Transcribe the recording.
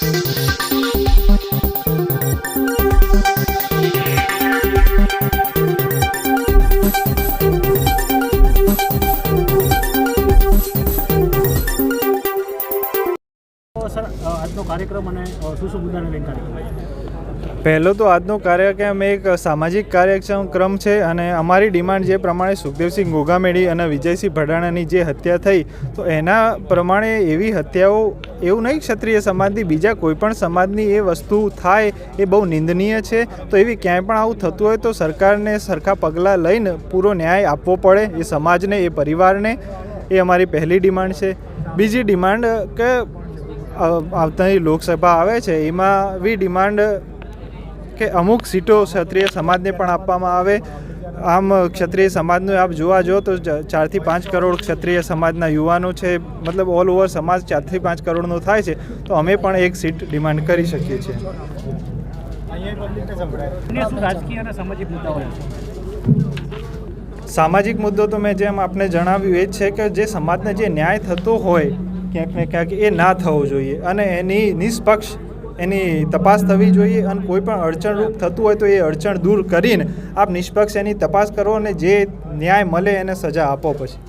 Sir, આજનો કાર્યક્રમ અને શું મુદ્દાને લઈને કાર્યક્રમ? પહેલો તો આજનો કાર્યક્રમ એક સામાજિક કાર્યક્રમ છે અને અમારી ડિમાન્ડ જે પ્રમાણે સુખદેવસિંહ ગોગામેડી અને વિજયસિંહ ભડાણાની જે હત્યા થઈ, તો એના પ્રમાણે એવી હત્યાઓ એવું નહીં ક્ષત્રિય સમાજની, બીજા કોઈપણ સમાજની એ વસ્તુ થાય એ બહુ નિંદનીય છે. તો એવી ક્યાંય પણ આવું થતું હોય તો સરકારને સરખા પગલાં લઈને પૂરો ન્યાય આપવો પડે એ સમાજને, એ પરિવારને. એ અમારી પહેલી ડિમાન્ડ છે. બીજી ડિમાન્ડ કે આવતી લોકસભા આવે છે એમાં વી ડિમાન્ડ કે અમુક સીટો ક્ષત્રિય સમાજને પણ આપવામાં આવે. આમ ક્ષત્રિય સમાજનું આપ જોવા જો તો 4 થી 5 કરોડ ક્ષત્રિય સમાજના યુવાનો છે, મતલબ ઓલ ઓવર સમાજ 4 થી 5 કરોડનો થાય છે. તો અમે પણ એક સીટ ડિમાન્ડ કરી શકીએ છીએ. રાજકીય અને સામાજિક મુદ્દાઓ સામાજિક મુદ્દો તો મેં જેમ આપને જણાવ્યું એ જ છે કે જે સમાજને જે ન્યાય થતો હોય ક્યાંક ને ક્યાંક એ ના થવો જોઈએ અને એની નિષ્પક્ષ એની તપાસ થવી જોઈએ. અને કોઈ પણ અડચણરૂપ થતું હોય તો એ અડચણ દૂર કરીને આપ નિષ્પક્ષ એની તપાસ કરો અને જે ન્યાય મળે એને સજા આપો પછી.